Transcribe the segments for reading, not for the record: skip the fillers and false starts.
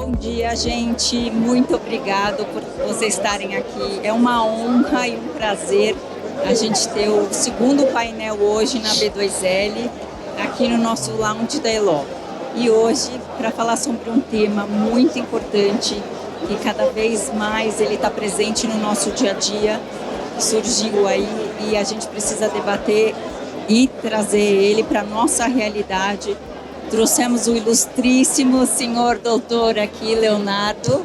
Bom dia, gente. Muito obrigado por vocês estarem aqui. É uma honra e um prazer a gente ter o segundo painel hoje na B2L, aqui no nosso lounge da Elo. E hoje, para falar sobre um tema muito importante, que cada vez mais ele está presente no nosso dia a dia, surgiu aí e a gente precisa debater e trazer ele para a nossa realidade. Trouxemos o ilustríssimo senhor doutor aqui, Leonardo,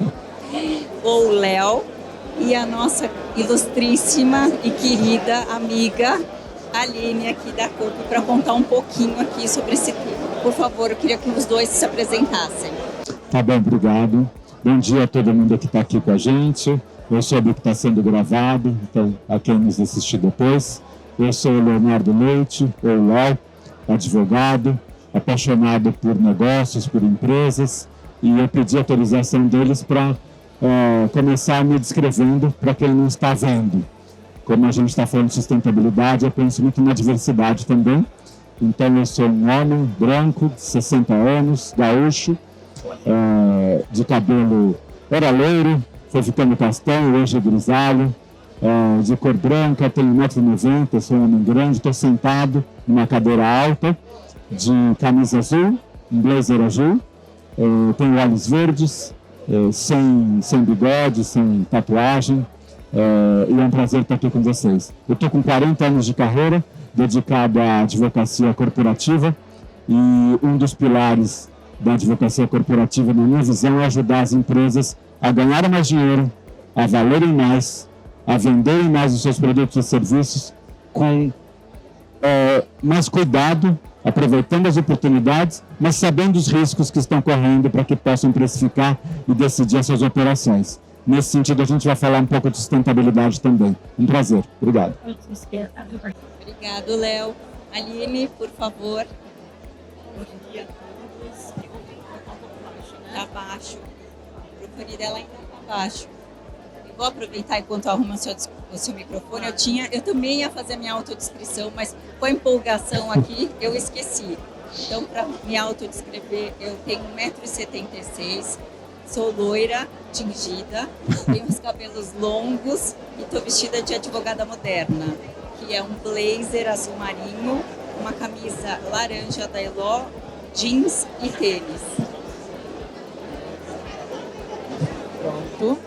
ou Léo, e a nossa ilustríssima e querida amiga Aline aqui da CUP para contar um pouquinho aqui sobre esse tema. Por favor, eu queria que os dois se apresentassem. Tá bom, obrigado. Bom dia a todo mundo que está aqui com a gente. Eu soube que está sendo gravado, então a quem nos assistir depois. Eu sou o Leonardo Leite, ou Léo, advogado, apaixonado por negócios, por empresas, e eu pedi autorização deles para começar me descrevendo para quem não está vendo. Como a gente está falando de sustentabilidade, eu penso muito na diversidade também. Então eu sou um homem branco, de 60 anos, gaúcho, de cabelo era loiro, foi ficando castanho, hoje é grisalho, de cor branca, tenho 1,90 m, sou um homem grande, estou sentado numa cadeira alta, de camisa azul, um blazer azul, tenho olhos verdes, sem bigode, sem tatuagem, e é um prazer estar aqui com vocês. Eu estou com 40 anos de carreira, dedicado à advocacia corporativa, e um dos pilares da advocacia corporativa, na minha visão, é ajudar as empresas a ganharem mais dinheiro, a valerem mais, a venderem mais os seus produtos e serviços com mais cuidado, aproveitando as oportunidades, mas sabendo os riscos que estão correndo para que possam precificar e decidir as suas operações. Nesse sentido, a gente vai falar um pouco de sustentabilidade também. Um prazer. Obrigado. Obrigado, Léo. Aline, por favor. Bom dia a todos. Eu vou colocar um pouco baixo, né? Está baixo. O microfone dela ainda está baixo. Eu vou aproveitar enquanto arruma o seu microfone. Eu também ia fazer a minha autodescrição, mas com a empolgação aqui, eu esqueci. Então, para me autodescrever, eu tenho 1,76 m, sou loira, tingida, tenho os cabelos longos e estou vestida de advogada moderna, que é um blazer azul marinho, uma camisa laranja da Elo, jeans e tênis. Pronto.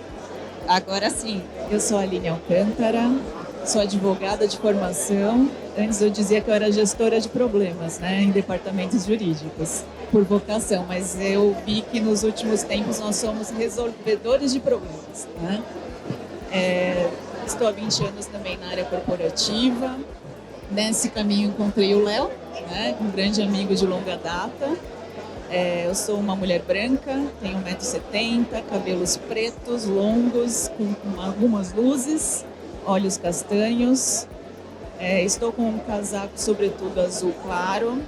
Agora sim. Eu sou a Aline Alcântara, sou advogada de formação. Antes eu dizia que eu era gestora de problemas, né, em departamentos jurídicos, por vocação, mas eu vi que nos últimos tempos nós somos resolvedores de problemas, né? Estou há 20 anos também na área corporativa. Nesse caminho encontrei o Léo, né, um grande amigo de longa data. Eu sou uma mulher branca, tenho 1,70 m, cabelos pretos, longos, com algumas luzes, olhos castanhos. Estou com um casaco sobretudo azul claro.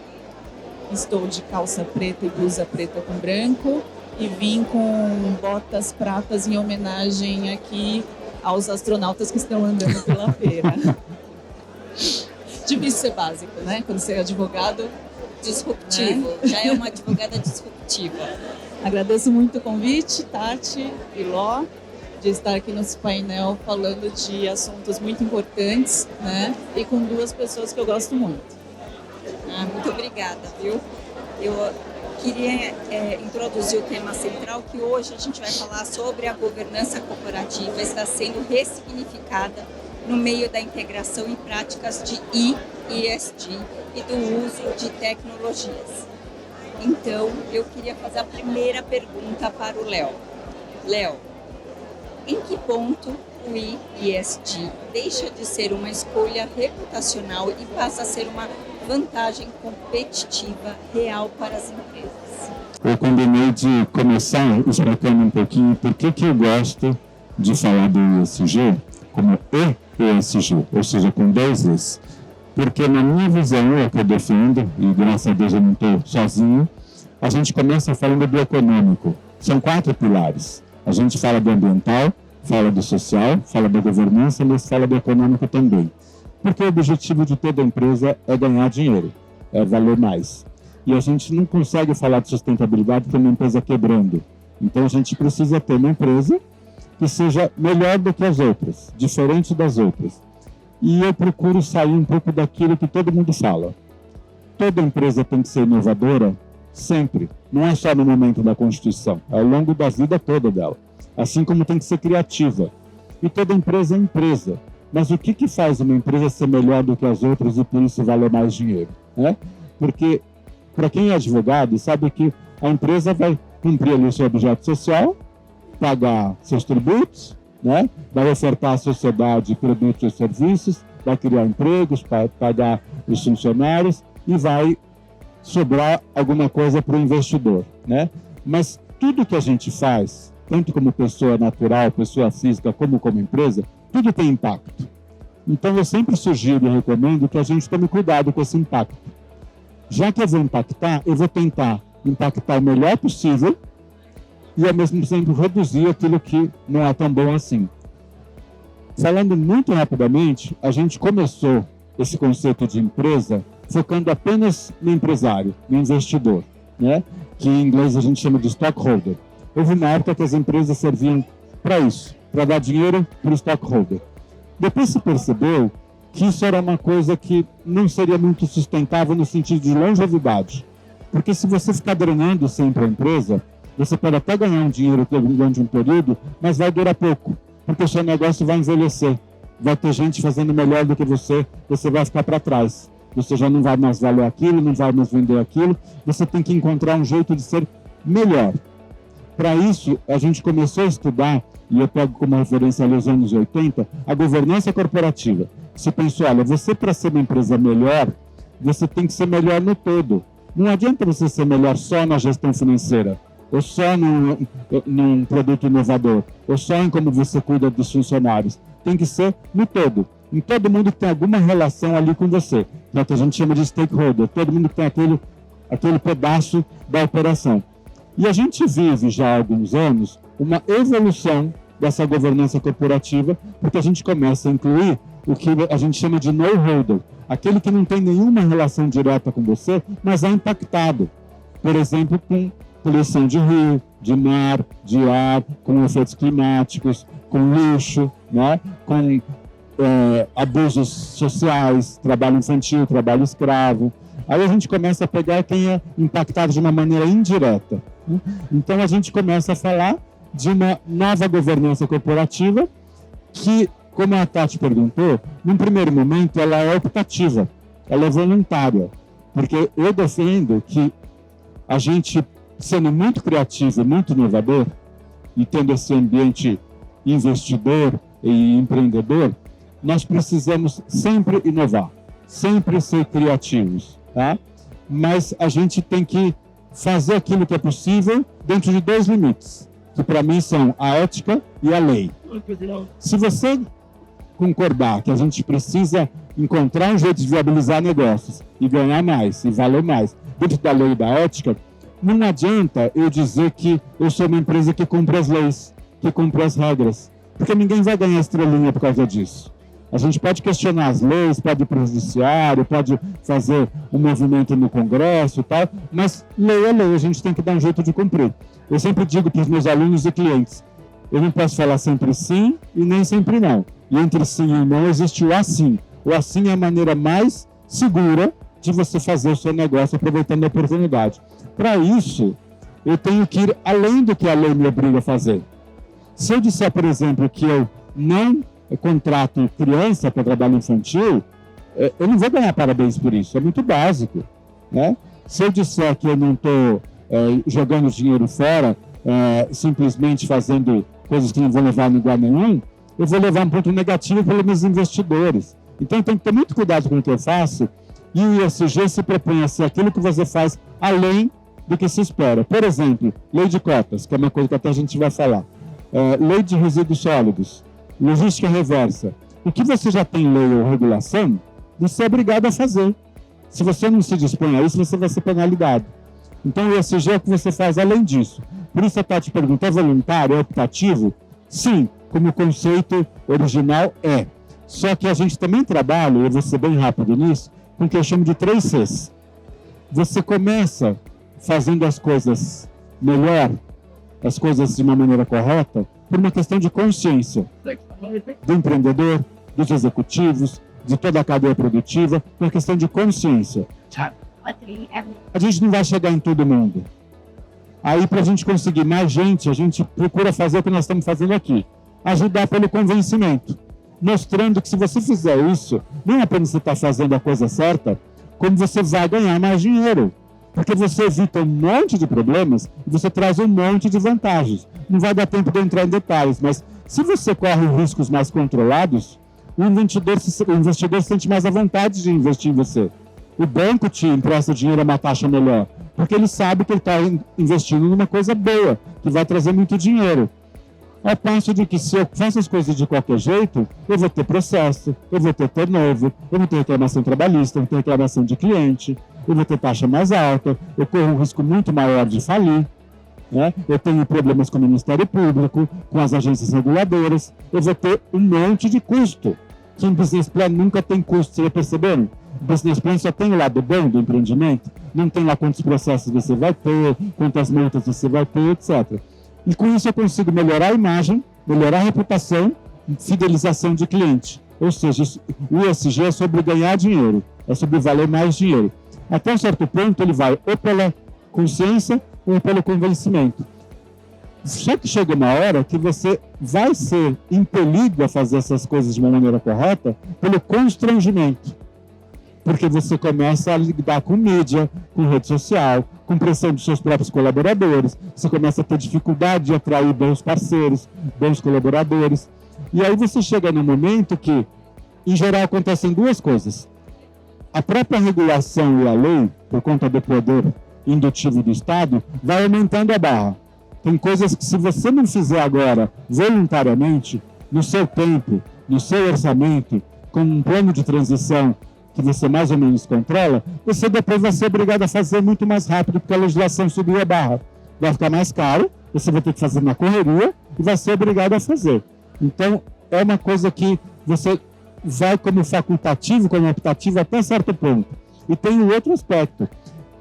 Estou de calça preta e blusa preta com branco. E vim com botas pratas em homenagem aqui aos astronautas que estão andando pela feira. Difícil ser básico, né? Quando você é advogado. Disruptivo, né? Já é uma advogada disruptiva. Agradeço muito o convite, Tati e Ló, de estar aqui nesse painel falando de assuntos muito importantes, né? E com duas pessoas que eu gosto muito. Muito obrigada, viu? Eu queria introduzir o tema central, que hoje a gente vai falar sobre a governança corporativa, está sendo ressignificada no meio da integração em práticas de ESG e do uso de tecnologias. Então, eu queria fazer a primeira pergunta para o Léo. Léo, em que ponto o ESG deixa de ser uma escolha reputacional e passa a ser uma vantagem competitiva real para as empresas? Eu combinei de começar explicando um pouquinho por que eu gosto de falar do ESG como ESG, ou seja, com dois Es. Porque na minha visão, é o que eu defendo, e graças a Deus eu não estou sozinho, a gente começa falando do econômico. São 4 pilares. A gente fala do ambiental, fala do social, fala da governança, mas fala do econômico também. Porque o objetivo de toda empresa é ganhar dinheiro, é valer mais. E a gente não consegue falar de sustentabilidade com uma empresa quebrando. Então a gente precisa ter uma empresa que seja melhor do que as outras, diferente das outras. E eu procuro sair um pouco daquilo que todo mundo fala. Toda empresa tem que ser inovadora, sempre. Não é só no momento da constituição, é ao longo da vida toda dela. Assim como tem que ser criativa. E toda empresa é empresa. Mas o que faz uma empresa ser melhor do que as outras e por isso valer mais dinheiro? Né? Porque, para quem é advogado, sabe que a empresa vai cumprir ali o seu objeto social, pagar seus tributos, né? Vai ofertar à sociedade produtos e serviços, vai criar empregos, pagar os funcionários e vai sobrar alguma coisa para o investidor, né? Mas tudo que a gente faz, tanto como pessoa natural, pessoa física, como empresa, tudo tem impacto. Então eu sempre sugiro e recomendo que a gente tome cuidado com esse impacto. Já que eu vou impactar, eu vou tentar impactar o melhor possível e ao mesmo tempo reduzir aquilo que não é tão bom assim. Falando muito rapidamente, a gente começou esse conceito de empresa focando apenas no empresário, no investidor, né? Que em inglês a gente chama de stockholder. Houve uma época que as empresas serviam para isso, para dar dinheiro para o stockholder. Depois se percebeu que isso era uma coisa que não seria muito sustentável no sentido de longevidade. Porque se você ficar drenando sempre a empresa, você pode até ganhar um dinheiro durante um período, mas vai durar pouco, porque o seu negócio vai envelhecer. Vai ter gente fazendo melhor do que você vai ficar para trás. Você já não vai mais valer aquilo, não vai mais vender aquilo, você tem que encontrar um jeito de ser melhor. Para isso, a gente começou a estudar, e eu pego como referência ali os anos 80, a governança corporativa. Você pensou, olha, você para ser uma empresa melhor, você tem que ser melhor no todo. Não adianta você ser melhor só na gestão financeira, ou só num produto inovador, ou só em como você cuida dos funcionários. Tem que ser no todo. Em todo mundo que tem alguma relação ali com você. Que é o que a gente chama de stakeholder. Todo mundo que tem aquele pedaço da operação. E a gente vive já há alguns anos uma evolução dessa governança corporativa, porque a gente começa a incluir o que a gente chama de no-holder. Aquele que não tem nenhuma relação direta com você, mas é impactado. Por exemplo, com poluição de rio, de mar, de ar, com efeitos climáticos, com lixo, né? Com abusos sociais, trabalho infantil, trabalho escravo. Aí a gente começa a pegar quem é impactado de uma maneira indireta. Né? Então a gente começa a falar de uma nova governança corporativa que, como a Tati perguntou, num primeiro momento ela é optativa, ela é voluntária. Porque eu defendo que a gente, sendo muito criativo e muito inovador, e tendo esse ambiente investidor e empreendedor, nós precisamos sempre inovar, sempre ser criativos, tá? Mas a gente tem que fazer aquilo que é possível dentro de dois limites, que para mim são a ética e a lei. Se você concordar que a gente precisa encontrar um jeito de viabilizar negócios e ganhar mais e valer mais dentro da lei e da ética, não adianta eu dizer que eu sou uma empresa que cumpre as leis, que cumpre as regras, porque ninguém vai ganhar estrelinha por causa disso. A gente pode questionar as leis, pode ir para o judiciário, pode fazer um movimento no Congresso e tal, mas lei é lei, a gente tem que dar um jeito de cumprir. Eu sempre digo para os meus alunos e clientes, eu não posso falar sempre sim e nem sempre não. E entre sim e não existe o assim. O assim é a maneira mais segura de você fazer o seu negócio aproveitando a oportunidade. Para isso, eu tenho que ir além do que a lei me obriga a fazer. Se eu disser, por exemplo, que eu não contrato criança para trabalho infantil, eu não vou ganhar parabéns por isso, é muito básico, né? Se eu disser que eu não estou jogando dinheiro fora, simplesmente fazendo coisas que não vão levar a lugar nenhum, eu vou levar um ponto negativo pelos meus investidores. Então tem que ter muito cuidado com o que eu faço, e o ESG se propõe a ser aquilo que você faz além do que se espera. Por exemplo, lei de cotas, que é uma coisa que até a gente vai falar, lei de resíduos sólidos, logística reversa. O que você já tem lei ou regulação, você é obrigado a fazer. Se você não se dispõe a isso, você vai ser penalizado. Então, o ESG é o que você faz além disso. Por isso, a Tati pergunta, é voluntário, é optativo? Sim, como o conceito original é. Só que a gente também trabalha, eu vou ser bem rápido nisso, com o que eu chamo de 3 Cs. Você começa fazendo as coisas melhor as coisas de uma maneira correta por uma questão de consciência do empreendedor, dos executivos, de toda a cadeia produtiva, por uma questão de consciência. A gente não vai chegar em todo mundo. Aí, para a gente conseguir mais gente, a gente procura fazer o que nós estamos fazendo aqui. Ajudar pelo convencimento. Mostrando que se você fizer isso, não apenas você está fazendo a coisa certa, como você vai ganhar mais dinheiro. Porque você evita um monte de problemas e você traz um monte de vantagens. Não vai dar tempo de eu entrar em detalhes, mas se você corre riscos mais controlados, o investidor sente mais a vontade de investir em você. O banco te empresta dinheiro a uma taxa melhor, porque ele sabe que ele está investindo numa coisa boa, que vai trazer muito dinheiro. Ao passo de que se eu faço as coisas de qualquer jeito, eu vou ter processo, eu vou ter turnover, eu vou ter reclamação trabalhista, eu vou ter reclamação de cliente, eu vou ter taxa mais alta, eu corro um risco muito maior de falir, né? Eu tenho problemas com o Ministério Público, com as agências reguladoras, eu vou ter um monte de custo. Que em business plan nunca tem custo, vocês já perceberam? O business plan só tem o lado bom do empreendimento, não tem lá quantos processos você vai ter, quantas multas você vai ter, etc. E com isso eu consigo melhorar a imagem, melhorar a reputação, fidelização de cliente. Ou seja, o ESG é sobre ganhar dinheiro, é sobre valer mais dinheiro. Até um certo ponto ele vai ou pela consciência ou pelo convencimento. Só que chega uma hora que você vai ser impelido a fazer essas coisas de uma maneira correta pelo constrangimento. Porque você começa a lidar com mídia, com rede social, com pressão dos seus próprios colaboradores, você começa a ter dificuldade de atrair bons parceiros, bons colaboradores. E aí você chega num momento que, em geral, acontecem duas coisas. A própria regulação e a lei, por conta do poder indutivo do Estado, vai aumentando a barra. Tem coisas que, se você não fizer agora voluntariamente, no seu tempo, no seu orçamento, com um plano de transição que você mais ou menos controla, você depois vai ser obrigado a fazer muito mais rápido, porque a legislação subiu a barra. Vai ficar mais caro, você vai ter que fazer na correria e vai ser obrigado a fazer. Então, é uma coisa que você vai como facultativo, como optativo até certo ponto. E tem um outro aspecto.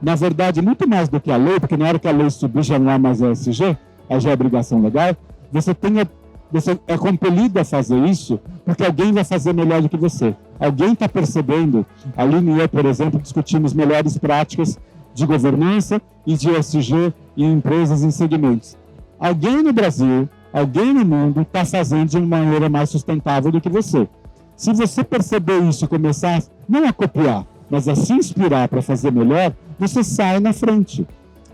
Na verdade, muito mais do que a lei, porque na hora que a lei subir já não há mais ESG, aí já é obrigação legal, você é compelido a fazer isso porque alguém vai fazer melhor do que você. Alguém está percebendo. A Aline e eu, por exemplo, discutimos melhores práticas de governança e de ESG em empresas, em segmentos. Alguém no Brasil, alguém no mundo está fazendo de uma maneira mais sustentável do que você. Se você perceber isso e começar, não a copiar, mas a se inspirar para fazer melhor, você sai na frente.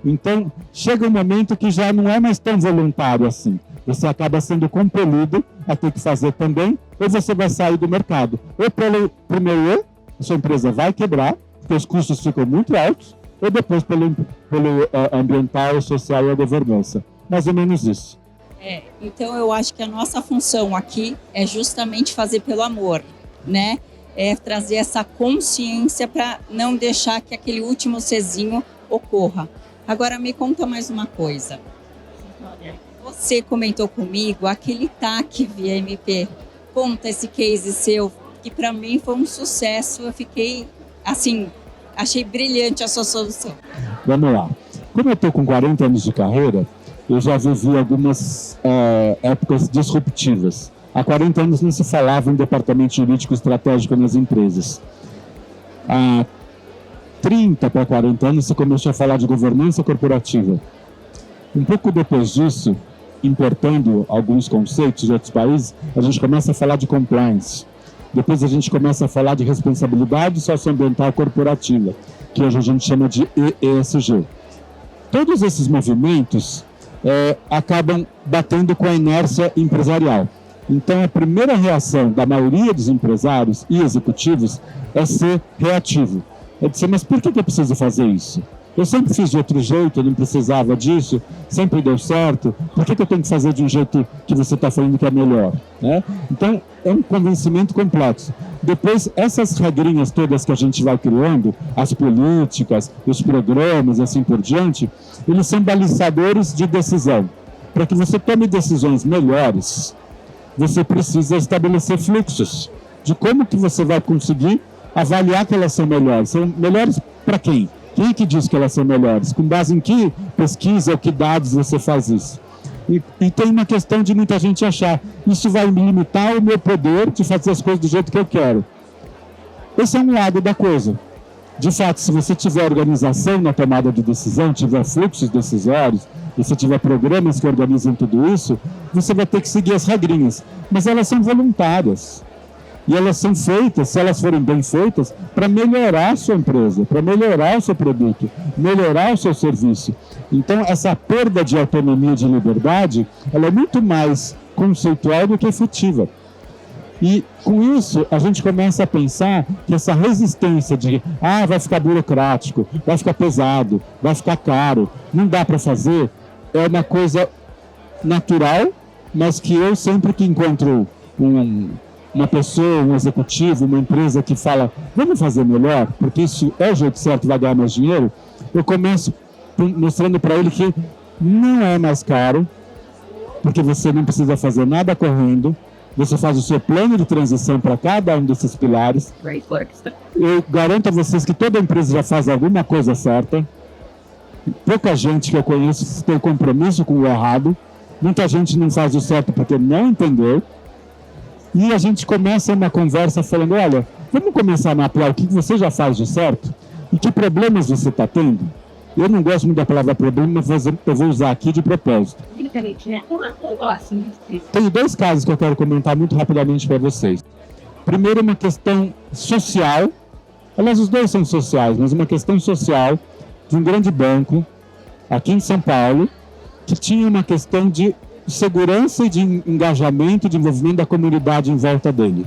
Então, chega um momento que já não é mais tão voluntário assim. Você acaba sendo compelido a ter que fazer também, ou você vai sair do mercado. Ou pelo primeiro a sua empresa vai quebrar, porque os custos ficam muito altos, ou depois pelo ambiental, social e a governança. Mais ou menos isso. Então eu acho que a nossa função aqui é justamente fazer pelo amor, né? É trazer essa consciência para não deixar que aquele último Czinho ocorra. Agora me conta mais uma coisa. Você comentou comigo aquele TAC VMP. Conta esse case seu, que para mim foi um sucesso. Eu fiquei, assim, achei brilhante a sua solução. Vamos lá. Como eu estou com 40 anos de carreira, eu já vivi algumas épocas disruptivas. Há 40 anos não se falava em departamento jurídico estratégico nas empresas. Há 30 para 40 anos se começou a falar de governança corporativa. Um pouco depois disso, importando alguns conceitos de outros países, a gente começa a falar de compliance. Depois a gente começa a falar de responsabilidade socioambiental corporativa, que hoje a gente chama de ESG. Todos esses movimentos acabam batendo com a inércia empresarial. Então, a primeira reação da maioria dos empresários e executivos é ser reativo. É dizer, mas por que eu preciso fazer isso? Eu sempre fiz de outro jeito, eu não precisava disso, sempre deu certo. Por que eu tenho que fazer de um jeito que você está falando que é melhor? Né? Então, é um convencimento complexo. Depois, essas regrinhas todas que a gente vai criando, as políticas, os programas e assim por diante, eles são balizadores de decisão. Para que você tome decisões melhores, você precisa estabelecer fluxos de como que você vai conseguir avaliar que elas são melhores. São melhores para quem? Quem é que diz que elas são melhores? Com base em que pesquisa ou que dados você faz isso? E tem uma questão de muita gente achar, isso vai me limitar o meu poder de fazer as coisas do jeito que eu quero. Esse é um lado da coisa. De fato, se você tiver organização na tomada de decisão, tiver fluxos decisórios, e se tiver programas que organizam tudo isso, você vai ter que seguir as regrinhas. Mas elas são voluntárias. E elas são feitas, se elas forem bem feitas, para melhorar a sua empresa, para melhorar o seu produto, melhorar o seu serviço. Então, essa perda de autonomia e de liberdade, ela é muito mais conceitual do que efetiva. E, com isso, a gente começa a pensar que essa resistência de vai ficar burocrático, vai ficar pesado, vai ficar caro, não dá para fazer, é uma coisa natural, mas que eu sempre que encontro uma pessoa, um executivo, uma empresa que fala, vamos fazer melhor, porque isso é o jeito certo, vai ganhar mais dinheiro, eu começo mostrando para ele que não é mais caro, porque você não precisa fazer nada correndo, você faz o seu plano de transição para cada um desses pilares. Eu garanto a vocês que toda empresa já faz alguma coisa certa. Pouca gente que eu conheço tem compromisso com o errado. Muita gente não faz o certo porque não entendeu. E a gente começa uma conversa falando, olha, vamos começar a mapear o que você já faz de certo e que problemas você está tendo. Eu não gosto muito da palavra problema, mas eu vou usar aqui de propósito. Tem 2 casos que eu quero comentar muito rapidamente para vocês. Primeiro, uma questão social. Aliás, os 2 são sociais, mas uma questão social de um grande banco aqui em São Paulo que tinha uma questão de segurança e de engajamento, de envolvimento da comunidade em volta dele.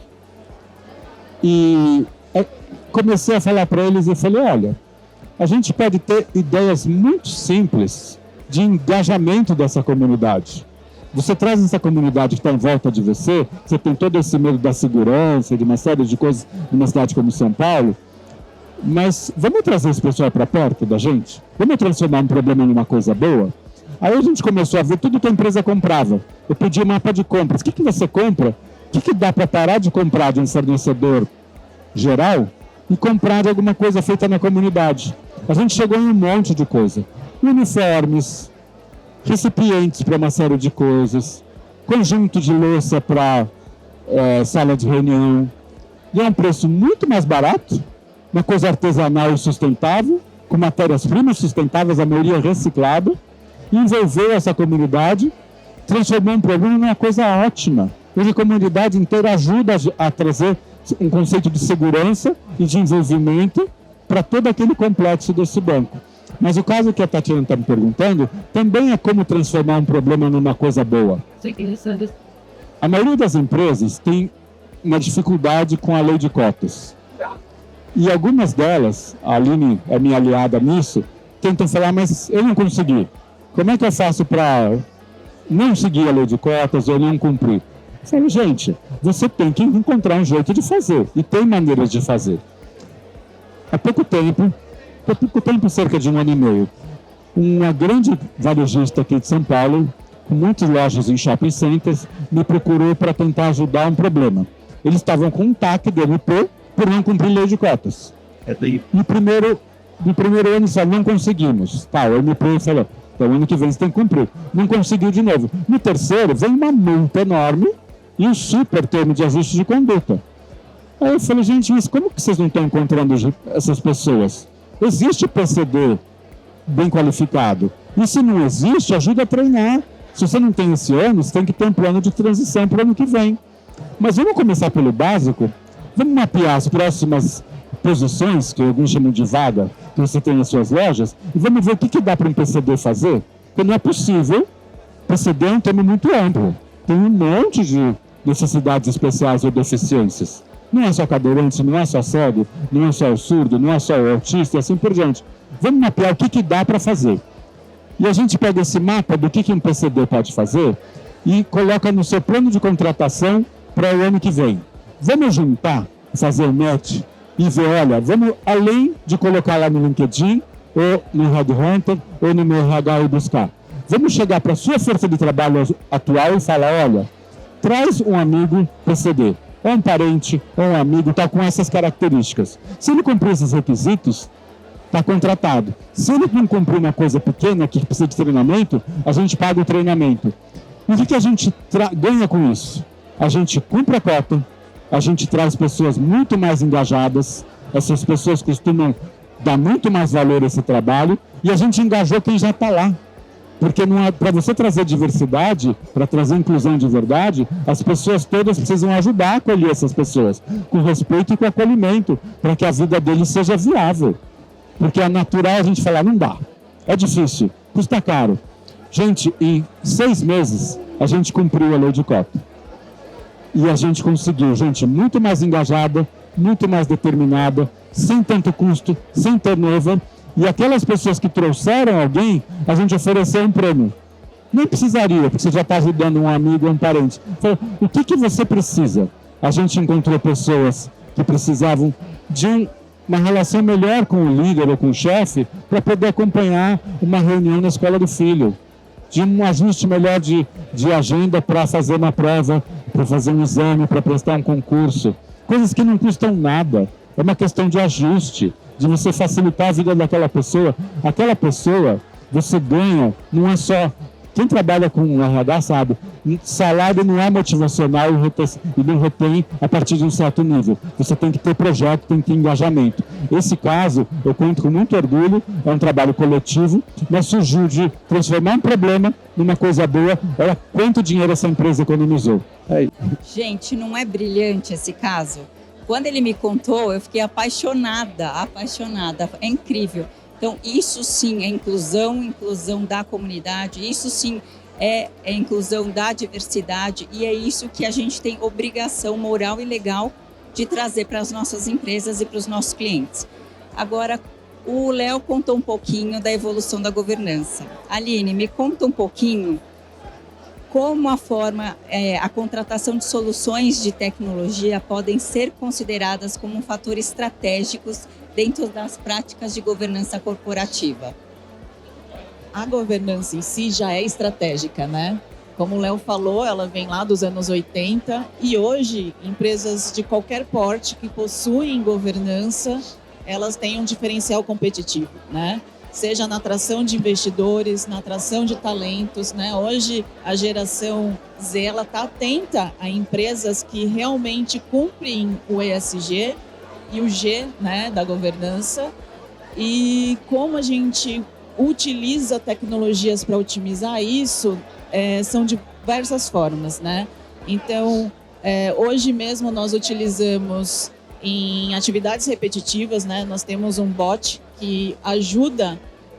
E comecei a falar para eles e falei, olha, a gente pode ter ideias muito simples de engajamento dessa comunidade. Você traz essa comunidade que está em volta de você, você tem todo esse medo da segurança, de uma série de coisas numa cidade como São Paulo, mas vamos trazer esse pessoal para perto da gente? Vamos transformar um problema numa coisa boa? Aí a gente começou a ver tudo que a empresa comprava. Eu pedi um mapa de compras. O que você compra? O que dá para parar de comprar de um fornecedor geral e comprar de alguma coisa feita na comunidade? A gente chegou em um monte de coisa. Uniformes, recipientes para uma série de coisas, conjunto de louça para sala de reunião. E é um preço muito mais barato, uma coisa artesanal e sustentável, com matérias-primas sustentáveis, a maioria reciclada, e envolveu essa comunidade, transformou um problema numa coisa ótima. Hoje a comunidade inteira ajuda a trazer um conceito de segurança e de envolvimento para todo aquele complexo desse banco. Mas o caso que a Tatiana está me perguntando também é como transformar um problema numa coisa boa. A maioria das empresas tem uma dificuldade com a lei de cotas. E algumas delas, a Aline é minha aliada nisso, tentam falar, mas eu não consegui. Como é que eu faço para não seguir a lei de cotas ou não cumprir? Eu falo, gente, você tem que encontrar um jeito de fazer. E tem maneiras de fazer. Há pouco tempo, cerca de 1 ano e meio, uma grande varejista aqui de São Paulo, com muitas lojas em shopping centers, me procurou para tentar ajudar um problema. Eles estavam com um TAC do MP por não cumprir lei de cotas. No primeiro ano, eles falaram, não conseguimos. Tá, o MP falou, então ano que vem você tem que cumprir. Não conseguiu de novo. No terceiro, vem uma multa enorme e um super termo de ajuste de conduta. Aí eu falei, gente, mas como que vocês não estão encontrando essas pessoas? Existe PCD bem qualificado. E se não existe, ajuda a treinar. Se você não tem esse ano, você tem que ter um plano de transição para o ano que vem. Mas vamos começar pelo básico. Vamos mapear as próximas posições, que alguns chamam de vaga, que você tem nas suas lojas, e vamos ver o que dá para um PCD fazer. Porque não é possível. PCD é um termo muito amplo. Tem um monte de necessidades especiais ou deficiências. Não é só cadeirante, não é só cego, não é só o surdo, não é só o autista e assim por diante. Vamos mapear o que dá para fazer. E a gente pega esse mapa do que um PCD pode fazer e coloca no seu plano de contratação para o ano que vem. Vamos juntar, fazer um match e ver, olha, vamos além de colocar lá no LinkedIn, ou no Headhunter, ou no meu RH e buscar. Vamos chegar para a sua força de trabalho atual e falar, olha, traz um amigo PCD. Um parente, ou um amigo, está com essas características. Se ele cumprir esses requisitos, está contratado. Se ele não cumprir uma coisa pequena que precisa de treinamento, a gente paga o treinamento. E o que a gente ganha com isso? A gente cumpre a cota, a gente traz pessoas muito mais engajadas, essas pessoas costumam dar muito mais valor a esse trabalho, e a gente engajou quem já está lá. Porque para você trazer diversidade, para trazer inclusão de verdade, as pessoas todas precisam ajudar a acolher essas pessoas, com respeito e com acolhimento, para que a vida deles seja viável. Porque é natural a gente falar, não dá, é difícil, custa caro. Gente, em 6 meses, a gente cumpriu a lei de cota. E a gente conseguiu gente muito mais engajada, muito mais determinada, sem tanto custo, sem turnover. E aquelas pessoas que trouxeram alguém, a gente ofereceu um prêmio. Nem precisaria, porque você já está ajudando um amigo ou um parente. Falou, o que você precisa? A gente encontrou pessoas que precisavam de uma relação melhor com o líder ou com o chefe para poder acompanhar uma reunião na escola do filho. De um ajuste melhor de agenda para fazer uma prova, para fazer um exame, para prestar um concurso. Coisas que não custam nada. É uma questão de ajuste, de você facilitar a vida daquela pessoa. Aquela pessoa, você ganha, não é só... Quem trabalha com RH sabe, salário não é motivacional e não retém a partir de um certo nível. Você tem que ter projeto, tem que ter engajamento. Esse caso, eu conto com muito orgulho, é um trabalho coletivo, mas surgiu de transformar um problema numa coisa boa. Olha quanto dinheiro essa empresa economizou. Gente, não é brilhante esse caso? Quando ele me contou, eu fiquei apaixonada, é incrível. Então, isso sim é inclusão da comunidade, isso sim é inclusão da diversidade e é isso que a gente tem obrigação moral e legal de trazer para as nossas empresas e para os nossos clientes. Agora, o Léo contou um pouquinho da evolução da governança. Aline, me conta um pouquinho como a contratação de soluções de tecnologia podem ser consideradas como um fator estratégico dentro das práticas de governança corporativa. A governança em si já é estratégica, né? Como o Léo falou, ela vem lá dos anos 80 e hoje empresas de qualquer porte que possuem governança, elas têm um diferencial competitivo, né? Seja na atração de investidores, na atração de talentos, né? Hoje a geração Z, ela está atenta a empresas que realmente cumprem o ESG e o G, né, da governança. E como a gente utiliza tecnologias para otimizar isso, são diversas formas, né? Então, hoje mesmo nós utilizamos em atividades repetitivas, né? Nós temos um bot que ajuda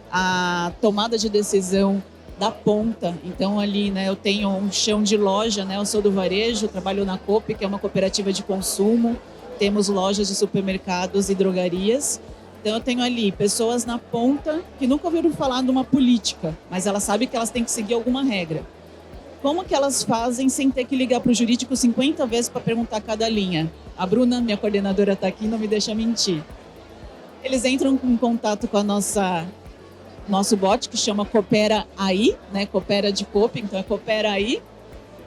a tomada de decisão da ponta. Então, ali, né, eu tenho um chão de loja, né? Eu sou do varejo, trabalho na Coop, que é uma cooperativa de consumo. Temos lojas de supermercados e drogarias. Então, eu tenho ali pessoas na ponta que nunca ouviram falar de uma política, mas elas sabem que elas têm que seguir alguma regra. Como que elas fazem sem ter que ligar para o jurídico 50 vezes para perguntar cada linha? A Bruna, minha coordenadora, está aqui, não me deixa mentir. Eles entram em contato com a nosso bot, que chama Coopera Aí, né? Coopera de Coop, então é Coopera Aí,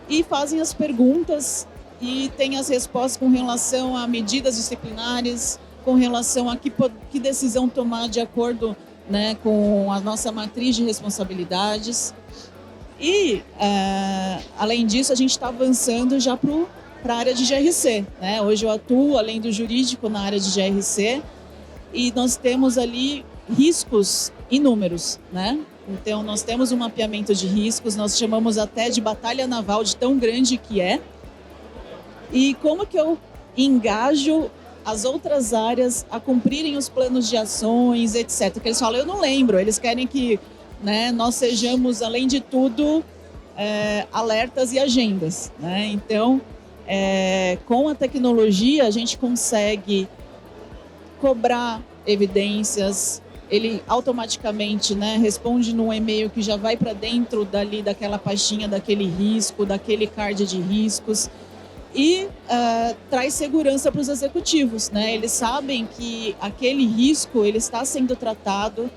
e fazem as perguntas e tem as respostas com relação a medidas disciplinares, com relação a que decisão tomar de acordo, né, com a nossa matriz de responsabilidades. E, além disso, a gente está avançando já para a área de GRC, né? Hoje eu atuo, além do jurídico, na área de GRC e nós temos ali riscos inúmeros, né? Então, nós temos um mapeamento de riscos, nós chamamos até de batalha naval, de tão grande que é. E como que eu engajo as outras áreas a cumprirem os planos de ações, etc. Porque eles falam, eu não lembro, eles querem que, né, nós sejamos, além de tudo, alertas e agendas, né? Então, com a tecnologia, a gente consegue cobrar evidências, ele automaticamente, né, responde num e-mail que já vai para dentro daquela pastinha, daquele risco, daquele card de riscos, e traz segurança para os executivos, né? Eles sabem que aquele risco ele está sendo tratado,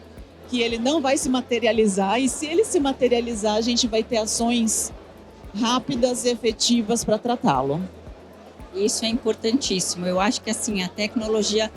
que ele não vai se materializar, e se ele se materializar, a gente vai ter ações rápidas e efetivas para tratá-lo. Isso é importantíssimo. Eu acho que assim, a tecnologia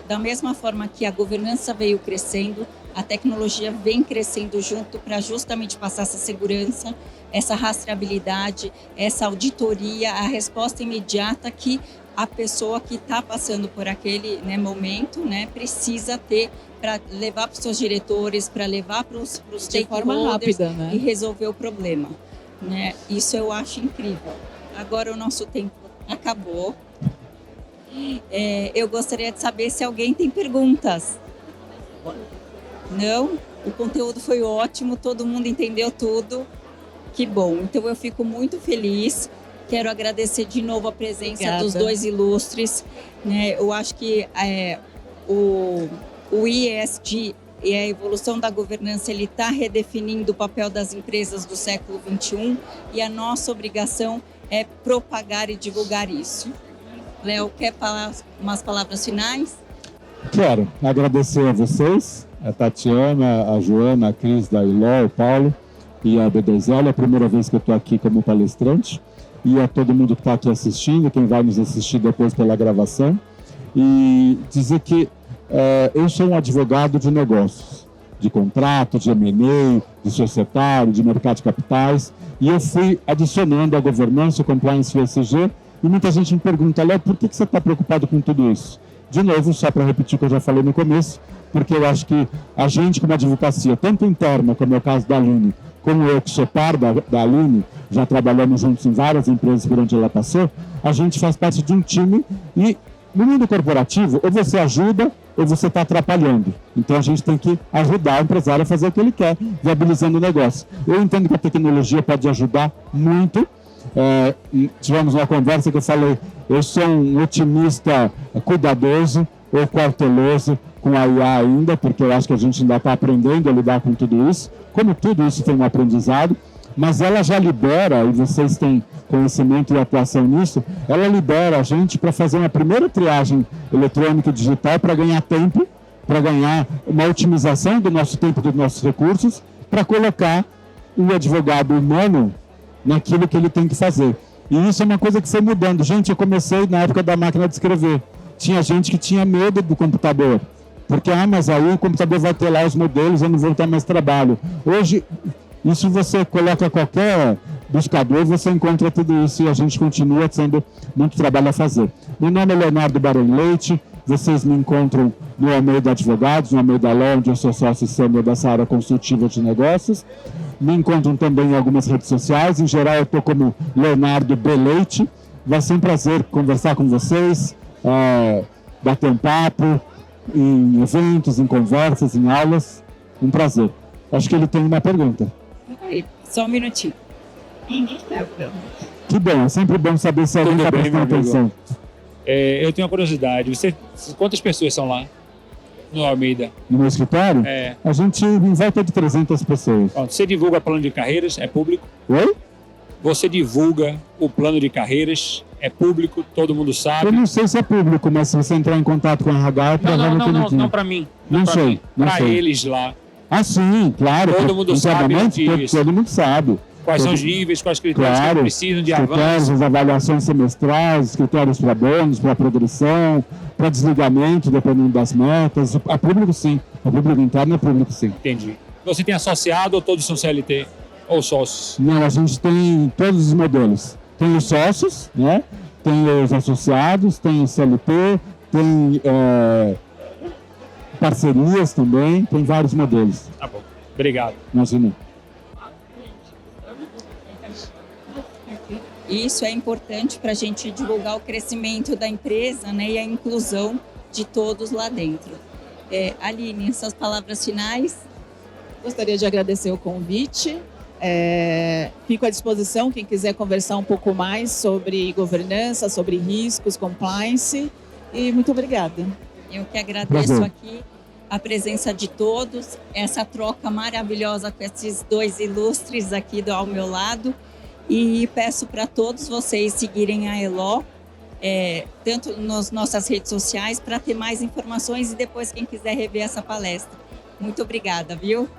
da mesma forma que a governança veio crescendo, a tecnologia vem crescendo junto para justamente passar essa segurança, essa rastreabilidade, essa auditoria, a resposta imediata que a pessoa que está passando por aquele, né, momento, né, precisa ter para levar para os seus diretores, para levar para os stakeholders né? E resolver o problema. Né? Isso eu acho incrível. Agora o nosso tempo acabou. Eu gostaria de saber se alguém tem perguntas. Não? O conteúdo foi ótimo, todo mundo entendeu tudo. Que bom. Então eu fico muito feliz. Quero agradecer de novo a presença dos dois ilustres. Né? Eu acho que o ESG e a evolução da governança, ele está redefinindo o papel das empresas do século XXI e a nossa obrigação é propagar e divulgar isso. Léo, quer falar umas palavras finais? Quero agradecer a vocês, a Tatiana, a Joana, a Cris, da Iló, o Paulo e a B2L. É a primeira vez que eu estou aqui como palestrante. E a todo mundo que está aqui assistindo, quem vai nos assistir depois pela gravação. E dizer que eu sou um advogado de negócios, de contrato, de M&A, de societário, de mercado de capitais. E eu fui adicionando a governança, o compliance e o ESG. E muita gente me pergunta, Léo, por que você está preocupado com tudo isso? De novo, só para repetir o que eu já falei no começo, porque eu acho que a gente, como advocacia, tanto interna, como é o caso da Aline, como eu que sou par da Aline, já trabalhamos juntos em várias empresas por onde ela passou, a gente faz parte de um time e no mundo corporativo, ou você ajuda ou você está atrapalhando. Então a gente tem que ajudar o empresário a fazer o que ele quer, viabilizando o negócio. Eu entendo que a tecnologia pode ajudar muito. Tivemos uma conversa que eu falei, eu sou um otimista cuidadoso ou cauteloso com a IA ainda, porque eu acho que a gente ainda está aprendendo a lidar com tudo isso. Como tudo isso tem um aprendizado, mas ela já libera, e vocês têm conhecimento e atuação nisso, ela libera a gente para fazer uma primeira triagem eletrônica e digital para ganhar tempo, para ganhar uma otimização do nosso tempo, dos nossos recursos, para colocar o advogado humano naquilo que ele tem que fazer. E isso é uma coisa que foi mudando. Gente, eu comecei na época da máquina de escrever. Tinha gente que tinha medo do computador, porque, mas aí o computador vai ter lá os modelos, eu não vou ter mais trabalho. Hoje, isso você coloca qualquer buscador, você encontra tudo isso e a gente continua tendo muito trabalho a fazer. Meu nome é Leonardo Baron Leite, vocês me encontram no Almeida Advogados, no Almeida Law, onde eu sou sócio sênior dessa área consultiva de negócios. Me encontram também em algumas redes sociais, em geral eu estou como Leonardo B. Leite. Vai ser um prazer conversar com vocês, bater um papo, em eventos, em conversas, em aulas. Um prazer. Acho que ele tem uma pergunta. Só um minutinho. Que bom, é sempre bom saber se alguém está prestando atenção. Eu tenho uma curiosidade. Quantas pessoas são lá no Almeida? No meu escritório? A gente em volta de 300 pessoas. Você divulga plano de carreiras? É público? Oi? Você divulga o plano de carreiras? É público? Todo mundo sabe? Eu não sei se é público, mas se você entrar em contato com a RH, não para mim. Não sei. Para eles lá. Ah, sim, claro. Todo mundo sabe disso. Todo mundo sabe. Quais são os níveis, quais critérios que precisam de avanço? Critérios, as avaliações semestrais, critérios para bônus, para progressão, para desligamento, dependendo das metas. A público, sim. A público interno é público, sim. Entendi. Você tem associado ou todos são CLT? Ou sócios? Não, a gente tem todos os modelos. Tem os sócios, né? Tem os associados, tem o CLT, tem parcerias também, tem vários modelos. Tá bom. Obrigado. Imagina. Isso é importante para a gente divulgar o crescimento da empresa, né, e a inclusão de todos lá dentro. Aline, suas palavras finais? Gostaria de agradecer o convite. Fico à disposição, quem quiser conversar um pouco mais sobre governança, sobre riscos, compliance. E muito obrigada. Eu que agradeço aqui a presença de todos, essa troca maravilhosa com esses dois ilustres aqui ao meu lado. E peço para todos vocês seguirem a Elo, tanto nas nossas redes sociais, para ter mais informações e depois quem quiser rever essa palestra. Muito obrigada, viu?